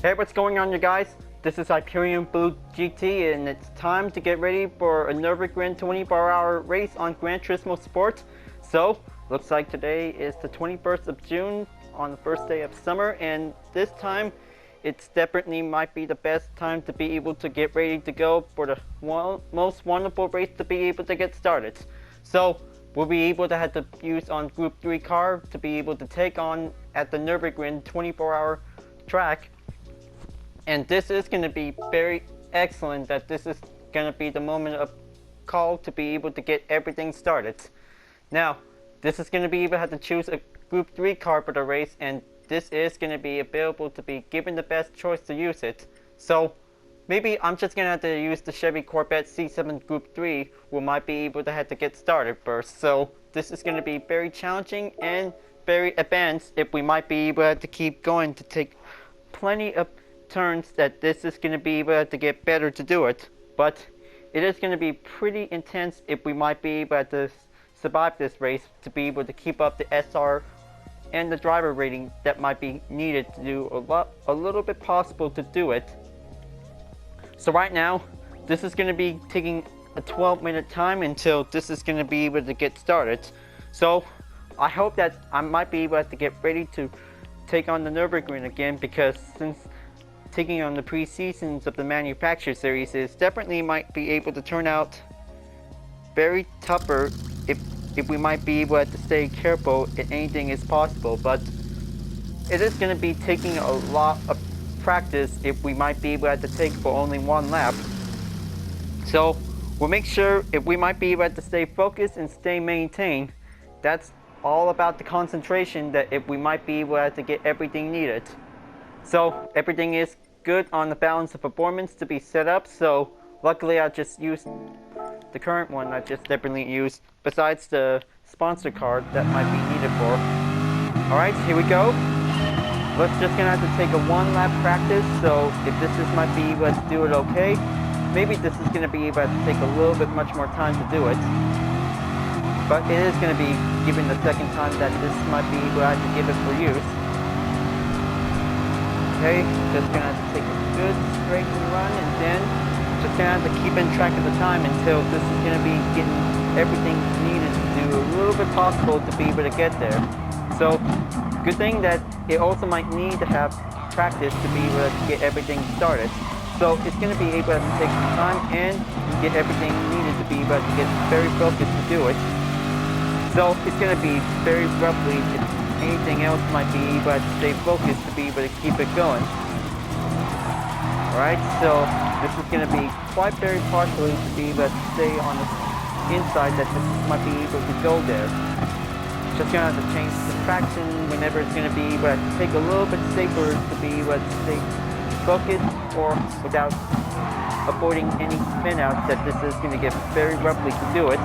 Hey, what's going on, you guys? This is Hyperion-Blue-GT, and it's time to get ready for a Nurburgring 24-hour race on Gran Turismo Sport. So, looks like today is the 21st of June on the first day of summer, and this time it's definitely might be the best time to be able to get ready to go for the most wonderful race to be able to get started. So, we'll be able to have to use on Gr.3 car to be able to take on at the Nurburgring 24-hour track. And this is going to be very excellent that this is going to be the moment of call to be able to get everything started. Now, this is going to be able to have to choose a Gr.3 car for the race, and this is going to be available to be given the best choice to use it. So, maybe I'm just going to have to use the Chevy Corvette C7 Gr.3, who might be able to have to get started first. So, this is going to be very challenging and very advanced if we might be able to keep going to take plenty of turns that this is going to be able to get better to do it, but it is going to be pretty intense if we might be able to survive this race to be able to keep up the SR and the driver rating that might be needed to do a little bit possible to do it. So right now this is going to be taking a 12-minute time until this is going to be able to get started. So I hope that I might be able to get ready to take on the Nurburgring again, because since taking on the pre-seasons of the manufacturer series is definitely might be able to turn out very tougher if we might be able to stay careful if anything is possible, but it is going to be taking a lot of practice if we might be able to take for only one lap. So we'll make sure if we might be able to stay focused and stay maintained. That's all about the concentration, that if we might be able to get everything needed. So everything is good on the balance of performance to be set up, so luckily I just used the current one. I just definitely used besides the sponsor card that might be needed for. Alright, here we go. Let's just gonna have to take a one lap practice, so if this is might be able to do it okay, maybe this is gonna be able to take a little bit much more time to do it. But it is gonna be given the second time that this might be able to give it for use. Okay, just gonna have to take a good straight run, and then just gonna have to keep in track of the time until this is gonna be getting everything needed to do a little bit possible to be able to get there. So, good thing that it also might need to have practice to be able to get everything started. So it's gonna be able to take some time and get everything needed to be able to get very focused to do it. So it's gonna be very roughly, if anything else might be able to stay focused to be able to keep it going. Alright, so this is going to be quite very partially to be able to stay on the inside that this might be able to go there. Just going to have to change the traction whenever it's going to be able to take a little bit safer to be able to stay focused, or without avoiding any spin outs that this is going to get very roughly to do it.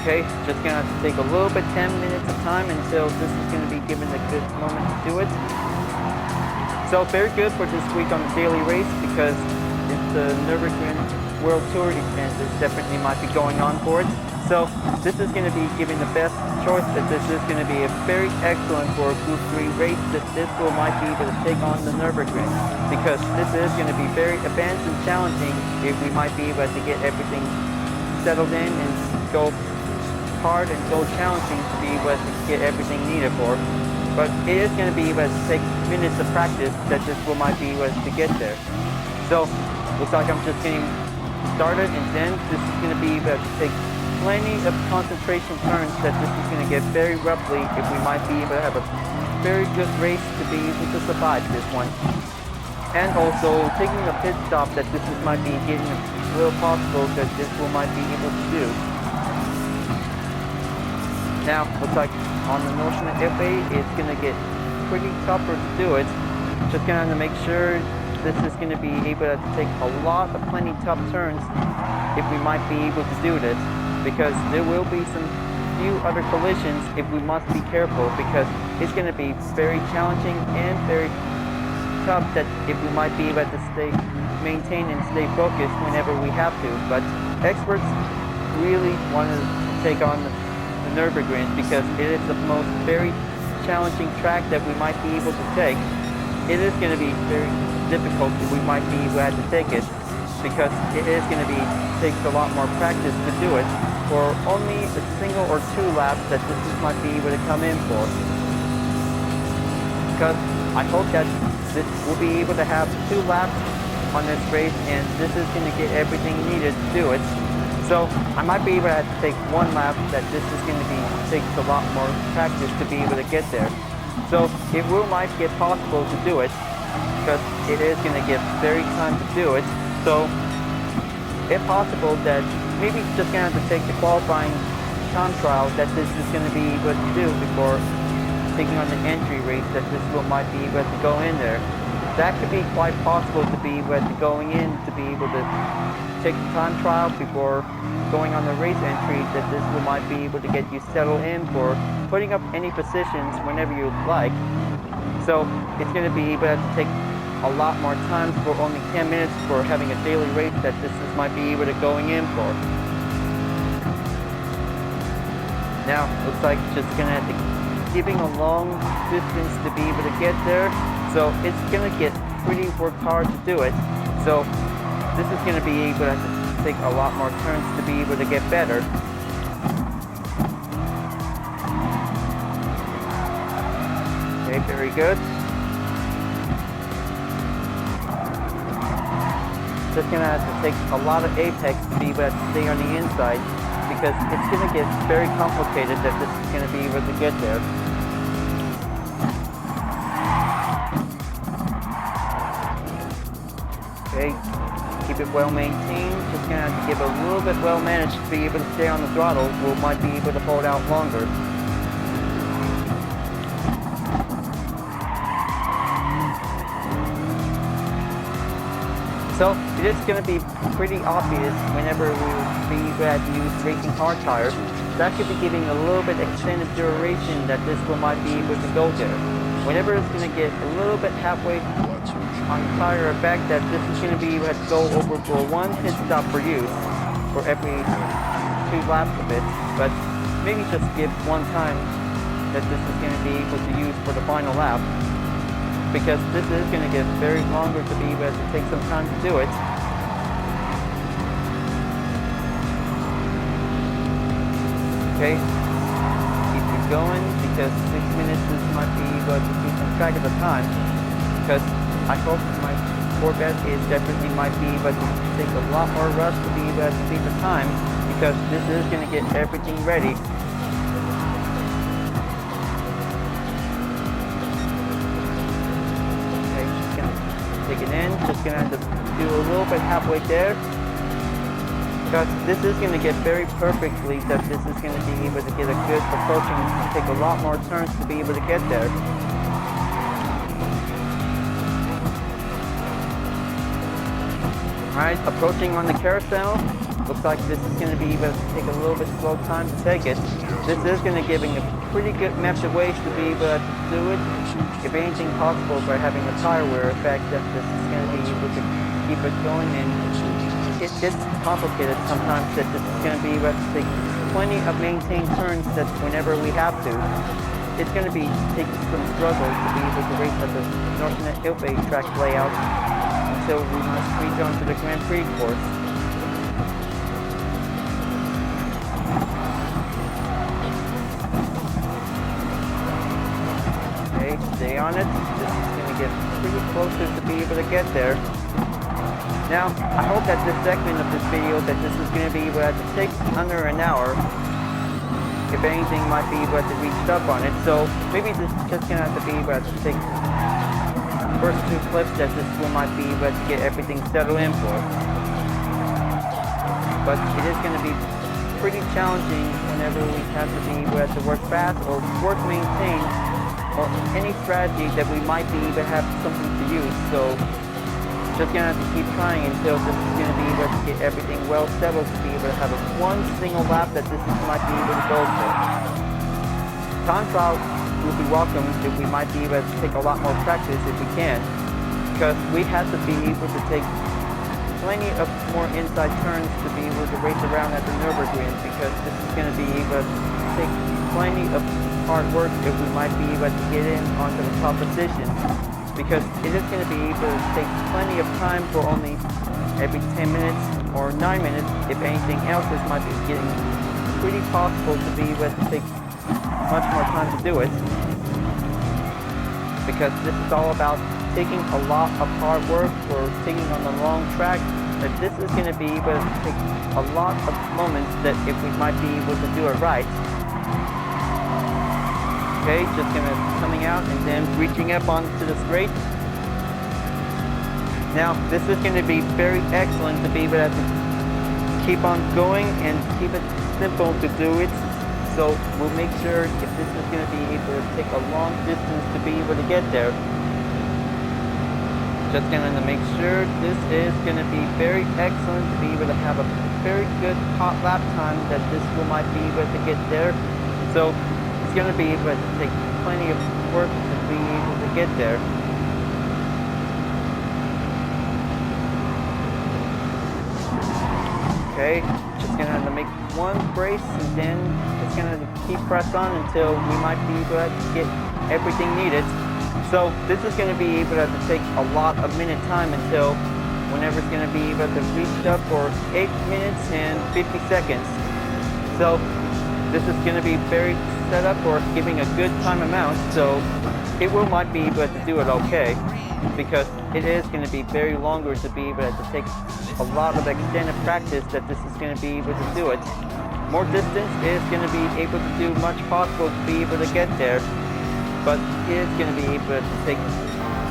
Okay, just going to have to take a little bit 10 minutes of time until this is going to be given a good moment to do it. So very good for this week on the daily race, because it's the Nurburgring World Tour event that definitely might be going on for it. So this is going to be giving the best choice that this is going to be a very excellent for a Gr.3 race, that this will might be able to take on the Nurburgring, because this is going to be very advanced and challenging if we might be able to get everything settled in and go hard and so challenging to be able to get everything needed for. But it is going to be able to take minutes of practice that this will might be able to get there. So looks like I'm just getting started, and then this is going to be able to take plenty of concentration turns that this is going to get very roughly if we might be able to have a very good race to be able to survive this one. And also taking a pit stop that this is might be getting a little possible that this will might be able to do. Now, looks like on the Norseman FA, it's going to get pretty tougher to do it. Just going to have to make sure this is going to be able to take a lot of plenty tough turns if we might be able to do this, because there will be some few other collisions if we must be careful, because it's going to be very challenging and very tough that if we might be able to maintain and stay focused whenever we have to. But experts really want to take on the Nurburgring, because it is the most very challenging track that we might be able to take. It is going to be very difficult if we might be able to take it, because it is going to be takes a lot more practice to do it for only a single or two laps that this might be able to come in for. Because I hope that this will be able to have 2 laps on this race, and this is going to get everything needed to do it. So I might be able to have to take 1 lap that this is going to be takes a lot more practice to be able to get there. So it might get possible to do it, because it is going to get very time to do it. So if possible, that maybe just going to have to take the qualifying time trial that this is going to be able to do before taking on the entry race, that this might be able to go in there. That could be quite possible to be able to going in to be able to take the time trial before going on the race entry, that this might be able to get you settled in for putting up any positions whenever you like. So it's going to be able to take a lot more time for only 10 minutes for having a daily race that this might be able to going in for. Now looks like just going to have to giving a long distance to be able to get there, so it's going to get pretty worked hard to do it. So this is going to be able to take a lot more turns to be able to get better. Okay, very good. Just going to have to take a lot of apex to be able to stay on the inside, because it's going to get very complicated that this is going to be able to get there. Okay, keep it well maintained. Just going to have to give a little bit well managed to be able to stay on the throttle. We might be able to hold out longer. So it is going to be pretty obvious whenever we had to use racing hard tires. That could be giving a little bit extended duration that this might be able to go there. Whenever it's going to get a little bit halfway on the tire effect, that this is going to be able to go over for 1 pit stop for use for every 2 laps of it. But maybe just give 1 time that this is going to be able to use for the final lap, because this is going to get very longer to be able to take some time to do it. Okay, keep it going, because 6 minutes might be able to keep some track of the time, because I hope my Corvette is definitely might be able to take a lot more rust to be able to beat the time, because this is going to get everything ready. Take it in, just going to have to do a little bit halfway there, because this is going to get very perfectly that this is going to be able to get a good approach and take a lot more turns to be able to get there. Alright, approaching on the carousel. Looks like this is going to be able to take a little bit slow time to take it. This is going to giving a pretty good method of ways to be able to do it. If anything possible, by having a tire wear effect, that this is going to be able to keep it going. And it gets complicated sometimes that this is going to be able to take plenty of maintained turns that whenever we have to. It's going to be taking some struggle to be able to race at the Northern Hyperion track layout until we must reach on to the Gr.3 course. Okay, stay on it. This is going to get pretty closer to be able to get there. Now, I hope that this segment of this video that this is going to be able to take under an hour. If anything, might be able to reach up on it. So maybe this is just going to have to be able to take first 2 clips that this one might be able to get everything settled in for. But it is going to be pretty challenging whenever we have to be able to work fast or work maintained, or any strategy that we might be able to have something to use. So just going to have to keep trying until this is going to be able to get everything well settled to be able to have a 1 single lap that this might be able to go for. Time trial will be welcome if we might be able to take a lot more practice if we can, because we have to be able to take plenty of more inside turns to be able to race around at the Nurburgring, because this is going to be able to take plenty of hard work if we might be able to get in onto the top position, because it is going to be able to take plenty of time for only every 10 minutes or 9 minutes. If anything else, this might be getting pretty possible to be able to take much more time to do it, because this is all about taking a lot of hard work for taking on the long track. That this is going to be able to take a lot of moments that if we might be able to do it right. Okay, just gonna coming out and then reaching up onto the straight. Now this is going to be very excellent to be able to keep on going and keep it simple to do it. So we'll make sure if this is going to be able to take a long distance to be able to get there. Just going to make sure this is going to be very excellent to be able to have a very good hot lap time that this will might be able to get there. So it's going to be able to take plenty of work to be able to get there. Okay, just going to make one brace and then just going to keep press on until we might be able to get everything needed. So this is going to be able to take a lot of minute time until whenever it's going to be able to reach up for 8 minutes and 50 seconds. So this is going to be very set up for giving a good time amount, so it will might be able to do it okay, because it is going to be very longer to be able to take a lot of extended practice that this is going to be able to do it. More distance is going to be able to do much possible to be able to get there, but it is going to be able to take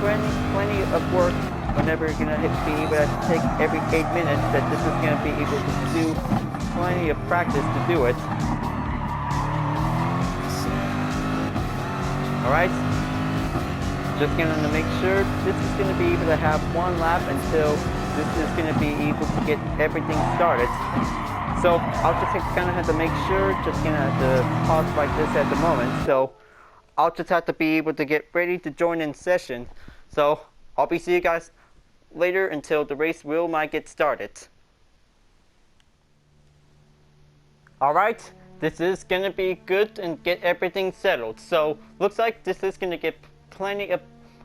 plenty of work whenever you're going to be able to take every 8 minutes, that this is going to be able to do plenty of practice to do it. Alright, just going to make sure this is going to be able to have one lap until this is going to be able to get everything started. So I'll just kind of have to make sure, just going to have to pause like this at the moment. So I'll just have to be able to get ready to join in session. So I'll be see you guys later until the race might get started. Alright, this is going to be good and get everything settled. So looks like this is going to get plenty of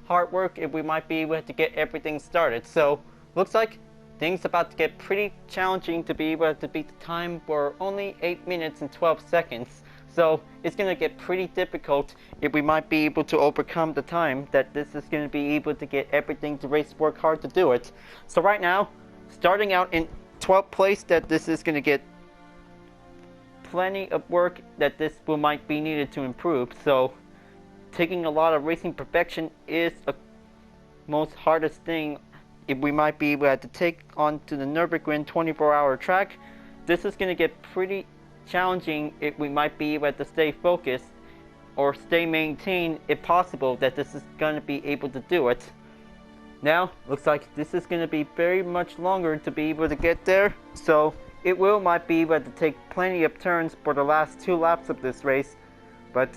hard work if we might be able to get everything started. So looks like things about to get pretty challenging to be able to beat the time for only 8 minutes and 12 seconds. So it's going to get pretty difficult if we might be able to overcome the time that this is going to be able to get everything to race work hard to do it. So right now, starting out in 12th place, that this is going to get plenty of work that this might be needed to improve. So taking a lot of racing perfection is a most hardest thing if we might be able to take on to the Nurburgring 24-hour track. This is going to get pretty challenging if we might be able to stay focused or stay maintained if possible, that this is going to be able to do it. Now looks like this is going to be very much longer to be able to get there, so it might be able to take plenty of turns for the last 2 laps of this race, but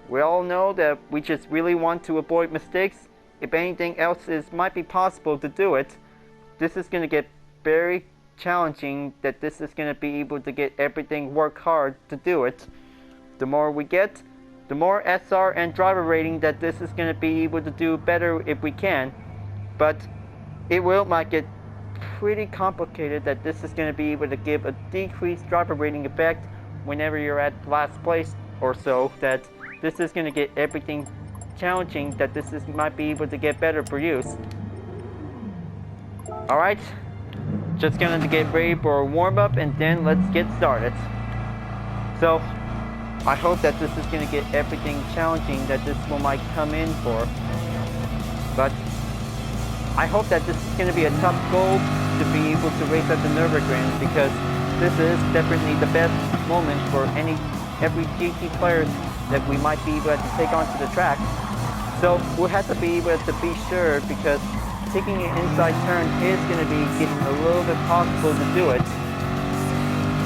we all know that we just really want to avoid mistakes. If anything else might be possible to do it, this is going to get very challenging, that this is going to be able to get everything work hard to do it. The more we get, the more SR and driver rating that this is going to be able to do better if we can, but it might get pretty complicated that this is going to be able to give a decreased driver rating effect whenever you're at last place or so, that this is going to get everything challenging, that this might be able to get better for use. Alright, just going to get ready for a warm-up and then let's get started. So I hope that this is going to get everything challenging that this might come in for, but I hope that this is going to be a tough goal to be able to race at the Nurburgring, because this is definitely the best moment for every GT player that we might be able to take onto the track. So we'll have to be able to be sure, because taking an inside turn is going to be getting a little bit possible to do it.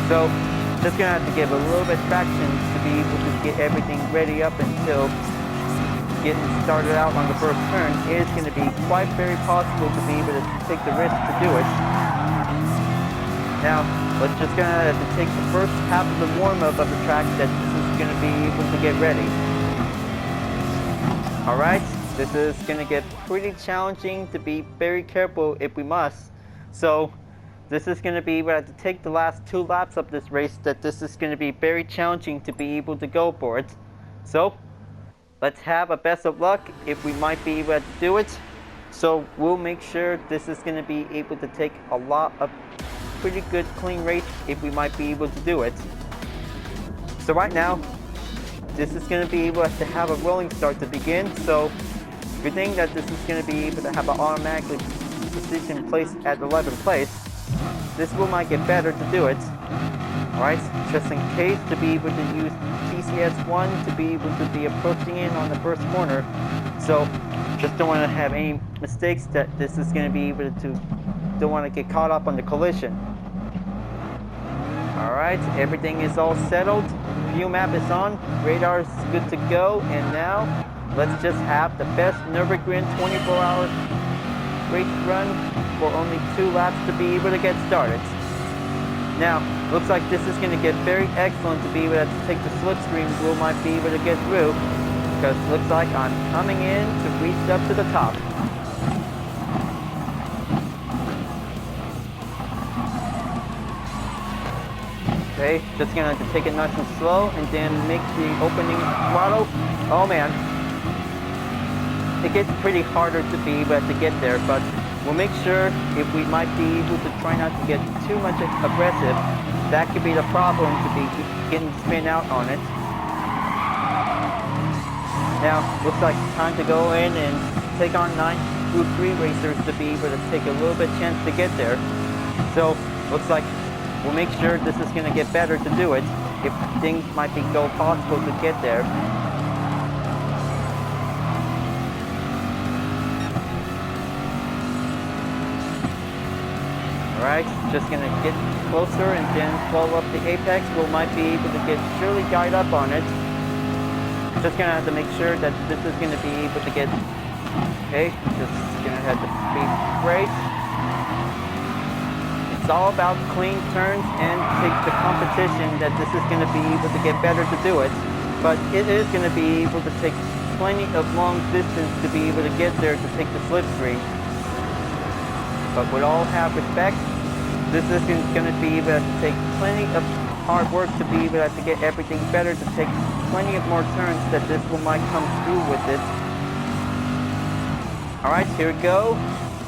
So just going to have to give a little bit traction to be able to get everything ready up until getting started out on the first turn is going to be quite very possible to be able to take the risk to do it. Now, let's just going to have to take the first half of the warm-up of the track, that this is going to be able to get ready. Alright, this is going to get pretty challenging to be very careful if we must. So this is going to be, we have to take the last 2 laps of this race, that this is going to be very challenging to be able to go for it. So let's have a best of luck if we might be able to do it. So we'll make sure this is going to be able to take a lot of pretty good clean race if we might be able to do it. So right now, this is going to be able to have a rolling start to begin. So good thing that this is going to be able to have an automatic position placed at 11th place. This will might get better to do it. Alright, just in case to be able to use TCS1 to be able to be approaching in on the first corner. So just don't want to have any mistakes that this is going to be able to, don't want to get caught up on the collision. Alright, everything is all settled. Fuel map is on, radar is good to go, and now let's just have the best Nurburgring 24-hour race run for only 2 laps to be able to get started. Now, looks like this is going to get very excellent to be able to take the slipstream. We might be able to get through, because it looks like I'm coming in to reach up to the top. Okay, just gonna have to take it nice and slow and then make the opening throttle. Oh man, it gets pretty harder to be able to get there, but we'll make sure if we might be able to try not to get too much aggressive. That could be the problem, to be getting spin out on it. Now, looks like it's time to go in and take on 9 Gr.3 racers to be able to take a little bit chance to get there. So, looks like we'll make sure this is going to get better to do it, if things might be go possible to get there. Alright, just going to get closer and then follow up the apex. We might be able to get surely guide up on it. Just going to have to make sure that this is going to be able to get, okay, just going to have to be brake. It's all about clean turns and take the competition that this is going to be able to get better to do it. But it is going to be able to take plenty of long distance to be able to get there to take the slipstream. But with all have respect, this is going to be able to take plenty of hard work to be able to get everything better, to take plenty of more turns that this will might come through with it. Alright, here we go.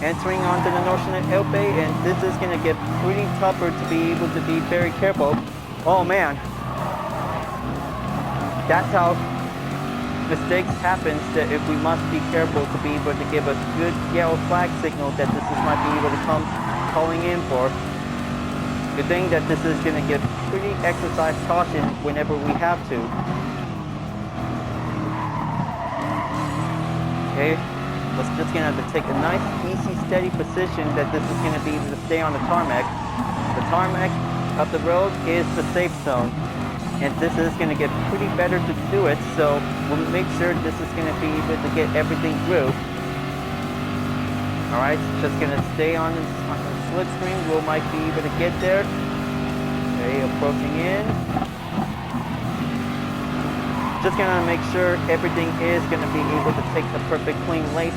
Entering onto the Northern Elbe, and this is going to get pretty tougher to be able to be very careful. Oh man. That's how mistakes happen, that if we must be careful to be able to give a good yellow flag signal that this is might be able to come calling in for. Good thing that this is going to get pretty exercise caution whenever we have to. Okay, let's just going to have to take a nice, easy, steady position that this is going to be able to stay on the tarmac. The tarmac of the road is the safe zone. And this is going to get pretty better to do it, so we'll make sure this is going to be able to get everything through. Alright, just going to stay on the slipstream. We might be able to get there. Okay, approaching in. Just going to make sure everything is going to be able to take the perfect clean race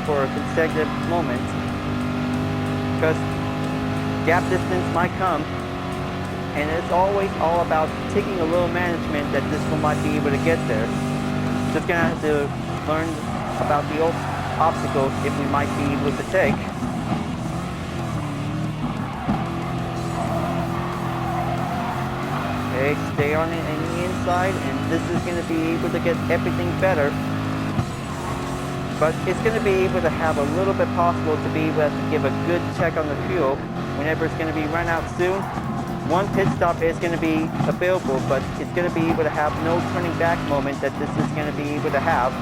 for a consecutive moment. Because gap distance might come. And it's always all about taking a little management that this one might be able to get there. Just gonna have to learn about the old obstacles if we might be able to take. Okay, stay on it in the inside, and this is gonna be able to get everything better. But it's gonna be able to have a little bit possible to be able to give a good check on the fuel whenever it's gonna be run out soon. One pit stop is going to be available, but it's going to be able to have no turning back moment that this is going to be able to have.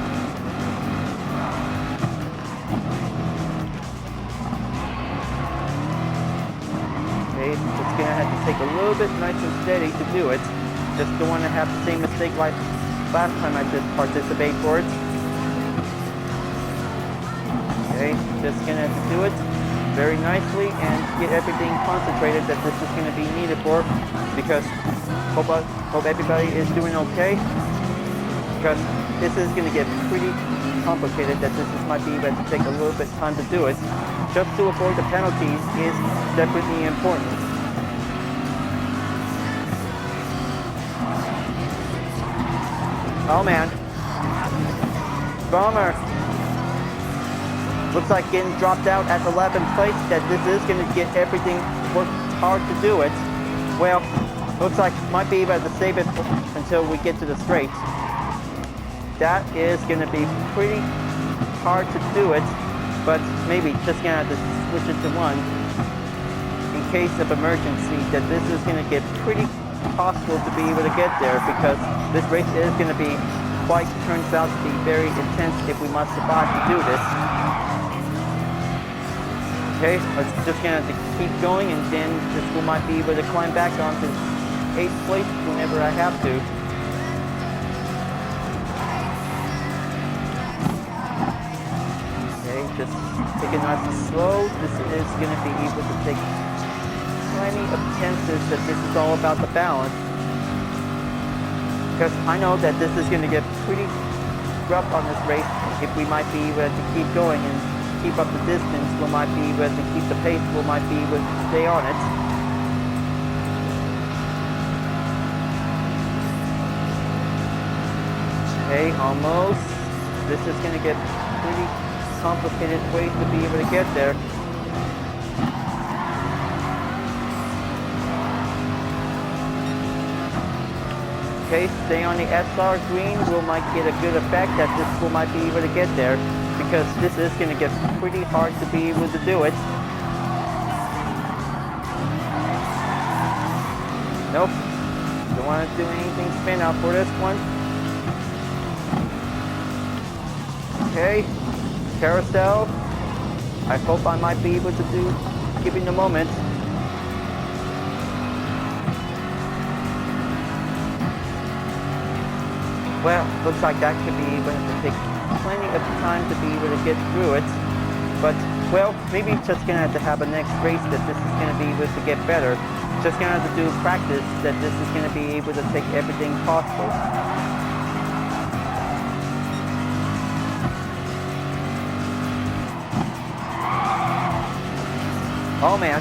Okay, it's going to have to take a little bit nice and steady to do it. Just don't want to have the same mistake like last time I just participate for it. Okay, just going to have to do it very nicely and get everything concentrated that this is going to be needed for, because hope everybody is doing okay, because this is going to get pretty complicated that this might be able to take a little bit of time to do it. Just to avoid the penalties is definitely important. Oh man. Bummer. Looks like getting dropped out at 11th place, that this is going to get everything worked hard to do it. Well, looks like might be able to save it until we get to the straight. That is going to be pretty hard to do it, but maybe just going to have to switch it to 1 in case of emergency, that this is going to get pretty possible to be able to get there, because this race is going to be turns out to be very intense if we must survive to do this. Okay, let's just going to keep going, and then we might be able to climb back onto 8th place whenever I have to. Just take it nice and slow. This is going to be able to take plenty of chances that this is all about the balance. Because I know that this is going to get pretty rough on this race if we might be able to keep going and keep up the distance. We might be able to keep the pace. We might be able to stay on it. Okay, almost. This is going to get pretty complicated ways to be able to get there. Okay, stay on the SR green. We might get a good effect that this will might be able to get there, because this is going to get pretty hard to be able to do it. Nope, don't want to do anything spin out for this one. Okay. Carousel. I hope I might be able to give it a moment. Well, looks like that could be able to take plenty of time to be able to get through it. But, well, maybe just going to have to have a next race that this is going to be able to get better. Just going to have to do practice that this is going to be able to take everything possible. Oh man,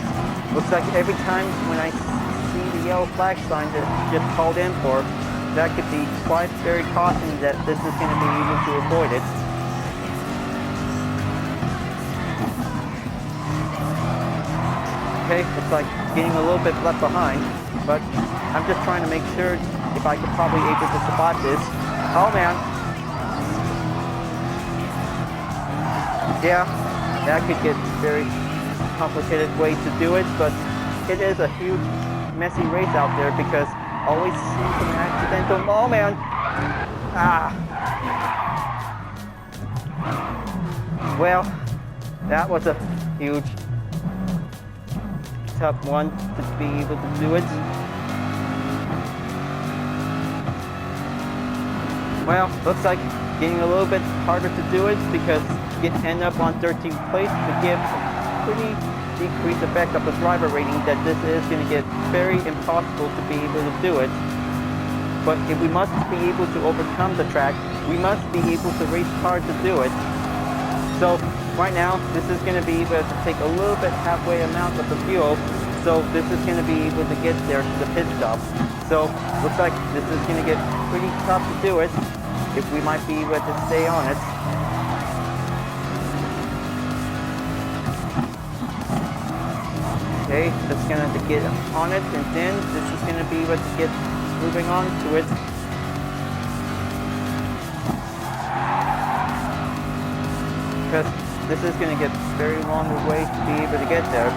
looks like every time when I see the yellow flag sign that just called in for, that could be quite very costly that this is going to be able to avoid it. Okay, looks like getting a little bit left behind, but I'm just trying to make sure if I could probably able to survive this. Oh man. Yeah, that could get very complicated way to do it, but it is a huge messy race out there, because always seems an accidental. Oh man. Well, that was a huge tough one to be able to do it. Well, looks like getting a little bit harder to do it, because you end up on 13th place to give pretty decreased effect of the driver rating, that this is going to get very impossible to be able to do it. But if we must be able to overcome the track, we must be able to race hard to do it. So right now, this is going to be able to take a little bit halfway amount of the fuel. So this is going to be able to get there to the pit stop. So looks like this is going to get pretty tough to do it if we might be able to stay on it. Okay, just going to have to get on it, and then this is going to be able to get moving on to it. Because this is going to get very long way to be able to get there.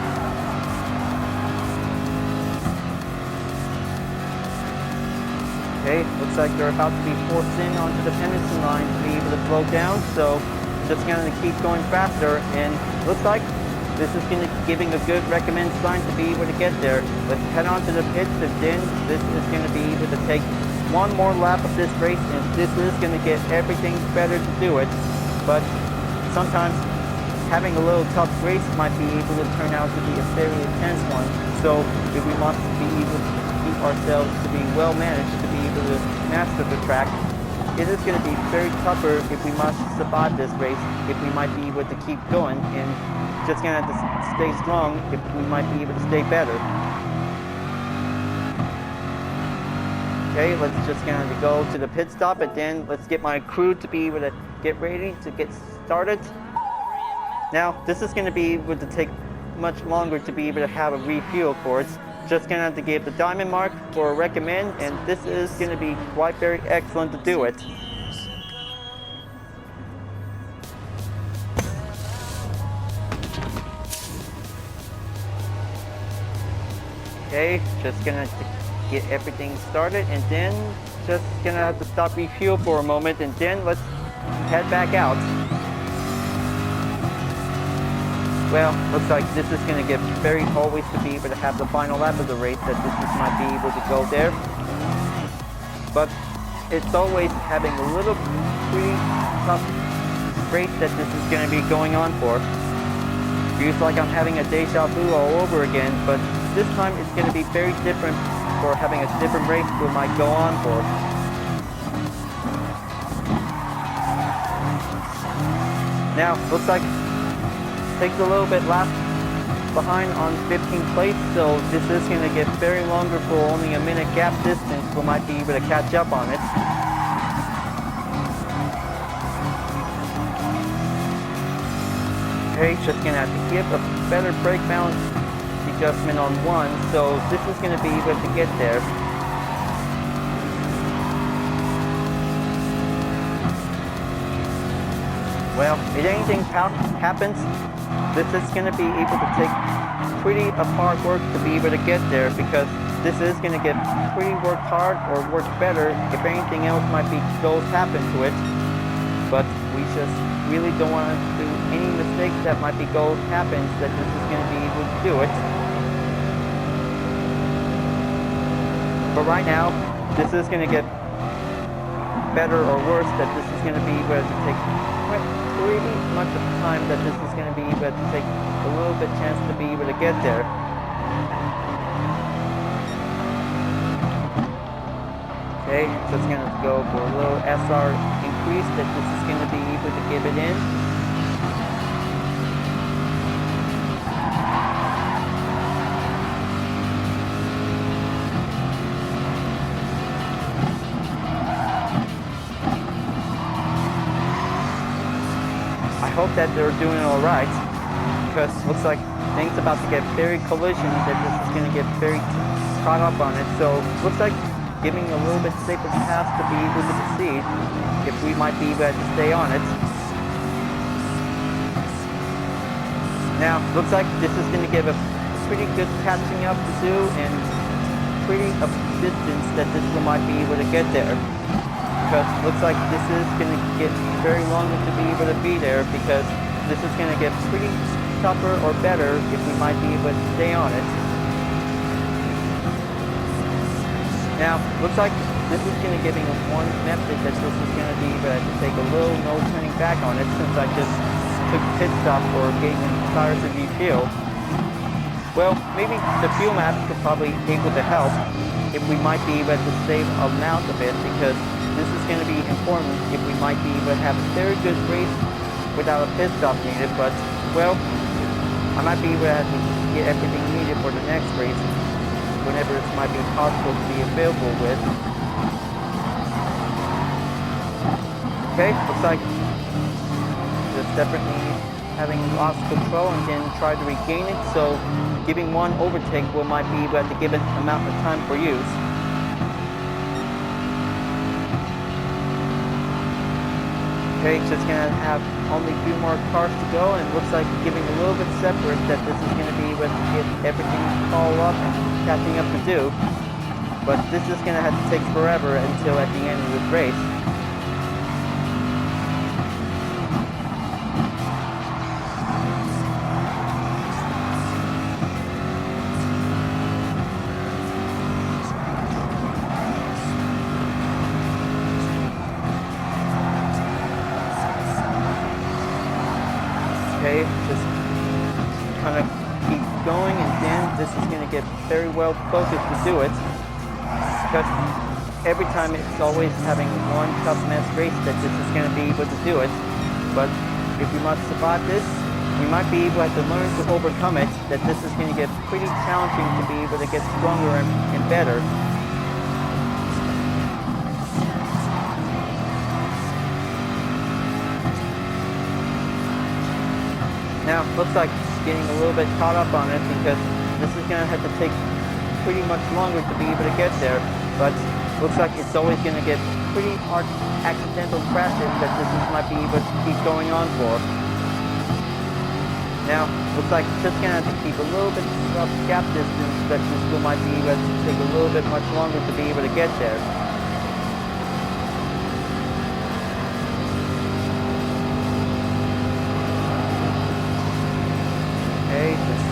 Okay, looks like they're about to be forced in onto the penalty line to be able to slow down, so just going to keep going faster, and looks like this is going to be giving a good recommend sign to be able to get there. Let's head on to the pits, and then this is going to be able to take one more lap of this race, and this is going to get everything better to do it. But sometimes having a little tough race might be able to turn out to be a very intense one. So if we must be able to keep ourselves to be well managed, to be able to master the track, it is going to be very tougher if we must survive this race, if we might be able to keep going, and just going to have to stay strong if we might be able to stay better. Okay, let's just going to go to the pit stop, and then let's get my crew to be able to get ready to get started. Now, this is going to be able to take much longer to be able to have a refuel course. Just going to have to give the diamond mark for recommend, and this is going to be quite very excellent to do it. Okay, just going to get everything started, and then just going to have to stop refuel for a moment, and then let's head back out. Well, looks like this is going to get very always to be able to have the final lap of the race, that this might be able to go there. But it's always having a little pretty tough race that this is going to be going on for. Feels like I'm having a deja vu all over again, but this time it's going to be very different for having a different race we might go on for. Now, looks like takes a little bit left behind on 15th place, so this is going to get very longer for only a minute gap distance. We might be able to catch up on it. Okay, just going to have to give a better brake balance adjustment on one, so this is going to be able to get there. Well, if anything happens, this is going to be able to take pretty hard work to be able to get there, because this is going to get pretty worked hard or worked better if anything else might be goes happen to it. But we just really don't want to do any mistakes that might be goes happens, that this is going to be able to do it. But right now, this is going to get better or worse, that this is going to be able to take pretty much of the time, that this is going to be able to take a little bit chance to be able to get there. Okay, just going to go for a little SR increase, that this is going to be able to give it in. I hope that they're doing all right, because it looks like things about to get very collision, that this is going to get very caught up on it. So looks like giving a little bit safer path to be able to proceed, if we might be able to stay on it. Now, looks like this is going to give a pretty good catching up to do, and pretty a distance that this might be able to get there. Because looks like this is going to get very long to be able to be there, because this is going to get pretty tougher or better if we might be able to stay on it. Now, looks like this is going to giving us one method that this is going to be able to take a little no turning back on it, since I just took pit stop for getting tires to refuel. Well, maybe the fuel map could probably be able to help if we might be able to save a amount of it, because this is going to be important if we might be able to have a very good race without a pit stop needed. But, well, I might be able to have to get everything needed for the next race, whenever it might be possible to be available with. Okay, looks like just definitely having lost control and then try to regain it, so giving one overtake will might be able to give it amount of time for use. Okay, just gonna have only a few more cars to go, and it looks like giving a little bit separate, that this is gonna be able to get everything all up and catching up to do. But this is gonna have to take forever until at the end of this race. Okay, Okay, just kind of keep going, and then this is going to get very well focused to do it. Because every time it's always having one tough mess race that this is going to be able to do it. But if we must survive this, we might be able to learn to overcome it, that this is going to get pretty challenging to be able to get stronger and better. Now, looks like it's getting a little bit caught up on it because this is going to have to take pretty much longer to be able to get there. But looks like it's always going to get pretty hard accidental crashes that this might be able to keep going on for. Now, looks like it's just going to have to keep a little bit of gap distance that this might be able to take a little bit much longer to be able to get there. Okay, just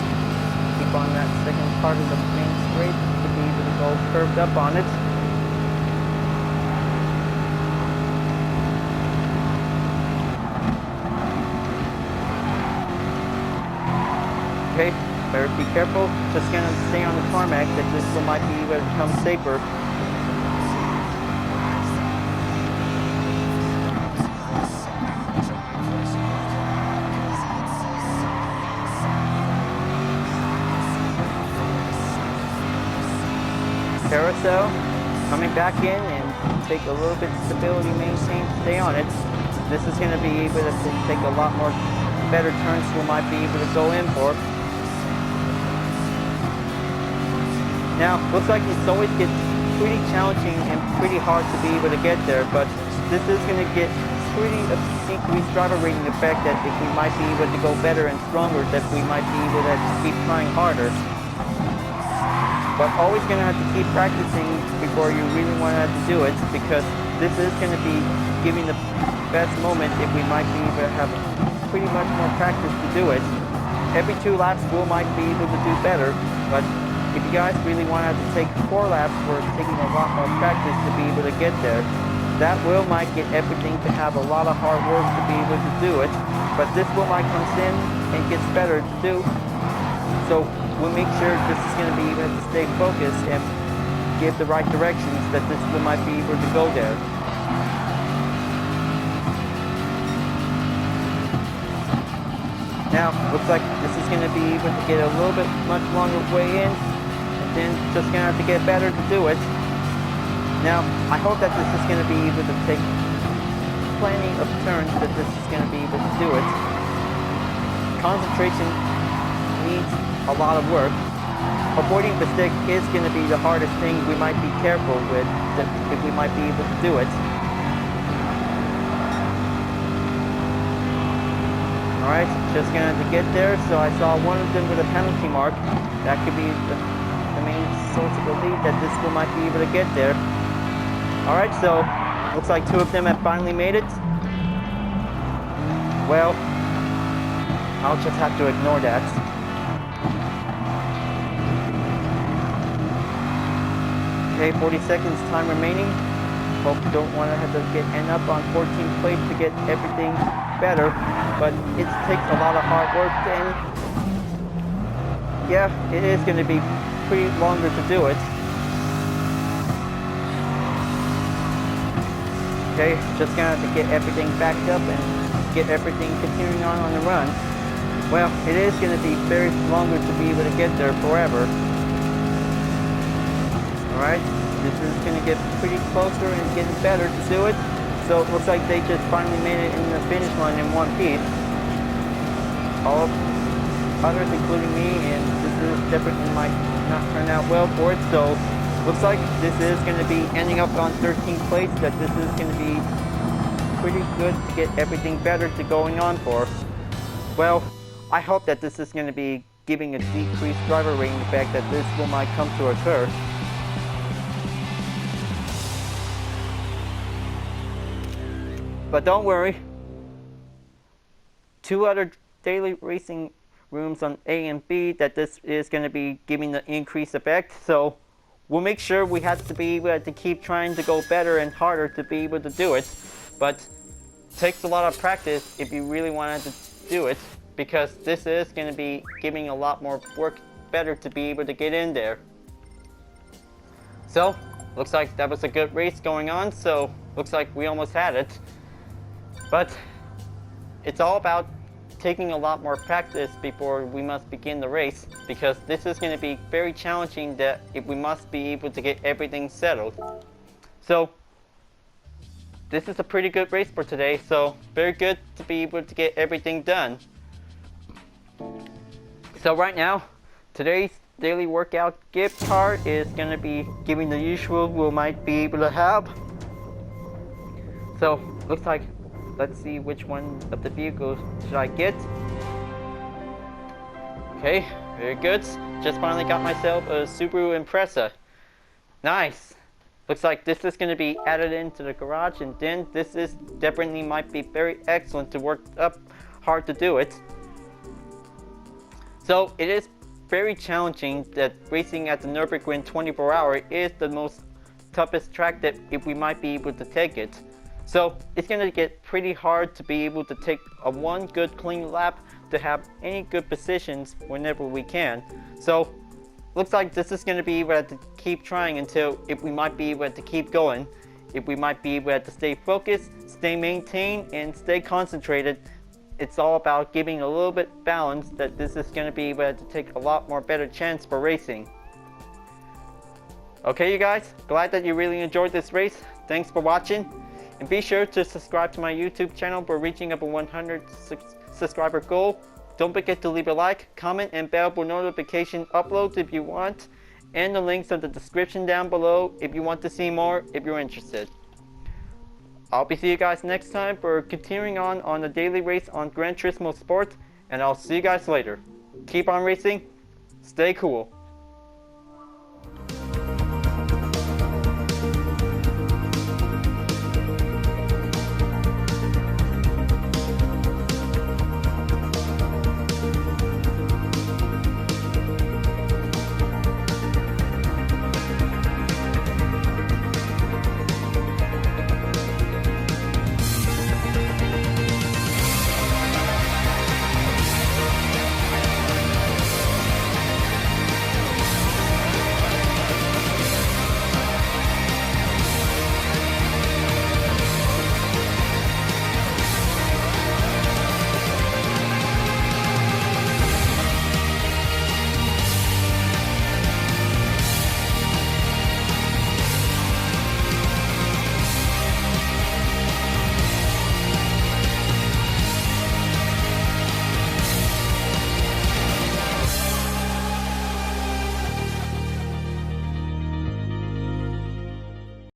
keep on that second part of the main straight to be able to go curved up on it. Okay, better be careful. Just gonna stay on the tarmac that this might be able to become safer. Carousel coming back in and take a little bit of stability, maintain, stay on it. This is going to be able to take a lot more better turns we might be able to go in for. Now, looks like it always gets pretty challenging and pretty hard to be able to get there, but this is going to get pretty decreased driver rating effect that if we might be able to go better and stronger, that we might be able to keep trying harder. But always going to have to keep practicing before you really want to have to do it, because this is going to be giving the best moment if we might be able to have pretty much more practice to do it. Every 2 laps we might be able to do better, but if you guys really want to have to take 4 laps, we're taking a lot more practice to be able to get there. That will might get everything to have a lot of hard work to be able to do it, but this will might comes in and gets better to do. So we'll make sure this is going to be able to stay focused and give the right directions that this will might be able to go there. Now, looks like this is going to be able to get a little bit much longer way in, and then just going to have to get better to do it. Now, I hope that this is going to be able to take plenty of turns that this is going to be able to do it. Concentration needs a lot of work. Avoiding the stick is going to be the hardest thing we might be careful with, if we might be able to do it. Alright, just going to have to get there. So I saw one of them with a penalty mark. That could be the main source of the lead that this one might be able to get there. Alright, so looks like 2 of them have finally made it. Well, I'll just have to ignore that. Okay, 40 seconds time remaining. Hope you don't want to have to end up on 14 plates to get everything better, but it takes a lot of hard work, and yeah, it is going to be pretty longer to do it. Okay, just going to have to get everything backed up and get everything continuing on the run. Well, it is going to be very longer to be able to get there forever. Alright, this is going to get pretty closer and getting better to do it. So it looks like they just finally made it in the finish line in one piece. All others, including me, and this is definitely might not turn out well for it. So looks like this is going to be ending up on 13 plates, that this is going to be pretty good to get everything better to going on for. Well, I hope that this is going to be giving a decreased driver rating effect, that this will might come to occur. But don't worry, 2 other daily racing rooms on A and B that this is going to be giving the increased effect. So we'll make sure we have to be able to keep trying to go better and harder to be able to do it. But it takes a lot of practice if you really wanted to do it. because this is going to be giving a lot more work better to be able to get in there. So, looks like that was a good race going on, so looks like we almost had it. But it's all about taking a lot more practice before we must begin the race, because this is going to be very challenging that if we must be able to get everything settled. So this is a pretty good race for today, so very good to be able to get everything done. So right now, today's daily workout gift card is going to be giving the usual we might be able to have. So looks like, let's see which one of the vehicles should I get. Okay, very good. Just finally got myself a Subaru Impreza. Nice. Looks like this is going to be added into the garage, and then this is definitely might be very excellent to work up hard to do it. So it is very challenging that racing at the Nurburgring 24H is the most toughest track that if we might be able to take it. So it's going to get pretty hard to be able to take a one good clean lap to have any good positions whenever we can. So looks like this is going to be able to keep trying until if we might be able to keep going. If we might be able to stay focused, stay maintained, and stay concentrated. It's all about giving a little bit balance that this is going to be able to take a lot more better chance for racing. Okay you guys, glad that you really enjoyed this race. Thanks for watching. And be sure to subscribe to my YouTube channel for reaching up a 100 subscriber goal. Don't forget to leave a like, comment, and bell for notification uploads if you want. And the links in the description down below if you want to see more if you're interested. I'll be seeing you guys next time for continuing on the daily race on Gran Turismo Sport. And I'll see you guys later. Keep on racing. Stay cool.